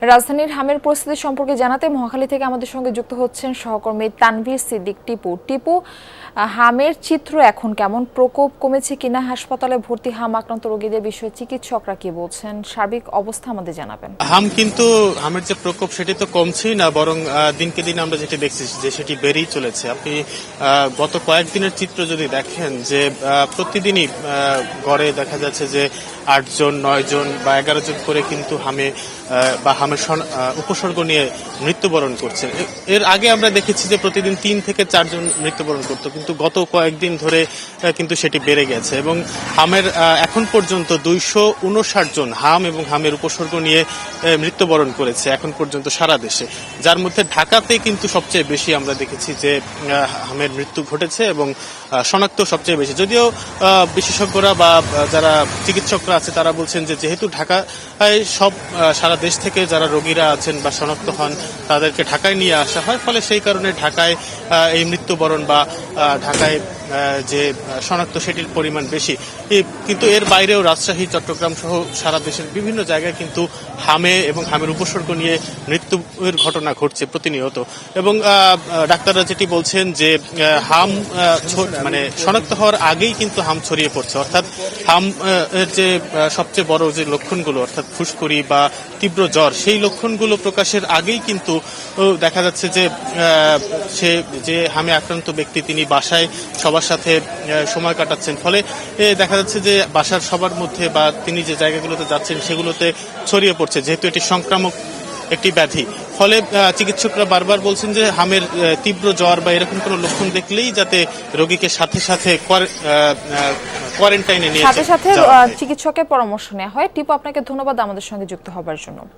রাজধানীর হামের পরিস্থিতি সম্পর্কে জানাতে মহাখালী থেকে আমাদের সঙ্গে যুক্ত হচ্ছেন সহকর্মী তানভীর সিদ্দিক টিপু। টিপু, হামের চিত্র এখন কেমন? প্রকোপ কমেছে কিনা? হাসপাতালে ভর্তি হাম আক্রান্ত রোগীদের বিষয়ে চিকিৎসকরা কি বলছেন? সার্বিক অবস্থা আমাদের জানাবেন। হামের যে প্রকোপ সেটি তো কমছেই না, বরং দিনকে দিন আমরা যেটি দেখছি যে সেটি বেড়েই চলেছে। আপনি গত কয়েকদিনের চিত্র যদি দেখেন যে প্রতিদিনই গড়ে দেখা যাচ্ছে যে 8 জন 9 জন বা 11 জন করে কিন্তু হামের উপসর্গ নিয়ে মৃত্যুবরণ করছে। এর আগে আমরা দেখেছি যে প্রতিদিন 3 থেকে 4 জন মৃত্যুবরণ করত, কিন্তু গত কয়েকদিন ধরে কিন্তু সেটি বেড়ে গেছে এবং হামের এখন পর্যন্ত 259 জন হাম এবং হামের উপসর্গ নিয়ে মৃত্যুবরণ করেছে এখন পর্যন্ত সারা দেশে, যার মধ্যে ঢাকাতে কিন্তু সবচেয়ে বেশি আমরা দেখেছি যে হামের মৃত্যু ঘটেছে এবং শনাক্ত সবচেয়ে বেশি। যদিও বিশেষজ্ঞরা বা যারা চিকিৎসকরা আছে তারা বলছেন যে যেহেতু ঢাকায় সব সারা দেশ থেকে যারা রোগীরা আছেন বা শনাক্ত হন তাদেরকে ঢাকায় নিয়ে আসা হয়, ফলে সেই কারণে ঢাকায় এই মৃত্যুবরণ বা ঢাকায় যে শনাক্ত সেটির পরিমাণ বেশি। কিন্তু এর বাইরেও রাজশাহী, চট্টগ্রাম সহ সারা দেশের বিভিন্ন জায়গায় কিন্তু হামে এবং হামের উপসর্গ নিয়ে মৃত্যুর ঘটনা ঘটছে প্রতিনিয়ত। এবং ডাক্তাররা যেটি বলছেন যে হাম মানে শনাক্ত হওয়ার আগেই কিন্তু হাম ছড়িয়ে পড়ছে, অর্থাৎ হাম এর যে সবচেয়ে বড় যে লক্ষণগুলো অর্থাৎ ফুসকুড়ি বা তীব্র জ্বর, সেই লক্ষণগুলো প্রকাশের আগেই কিন্তু দেখা যাচ্ছে যে সে যে হামে আক্রান্ত ব্যক্তি তিনি বাসায় সবার সাথে সময় কাটাচ্ছেন, ফলে দেখা যাচ্ছে যে বাসার সবার মধ্যে বা তিনি যে জায়গাগুলোতে যাচ্ছেন সেগুলোতে ছড়িয়ে পড়ছে, যেহেতু এটি সংক্রামক একটি ব্যাধি। ফলে চিকিৎসকরা বারবার বলছেন যে হামের তীব্র জ্বর বা এরকম কোনো লক্ষণ দেখলেই যাতে রোগীকে সাথে সাথে কোয়ারেন্টাইনে নিয়ে সাথে চিকিৎসকের পরামর্শ নেওয়া হয়। টিপু, আপনাকে ধন্যবাদ আমাদের সঙ্গে যুক্ত হবার জন্য।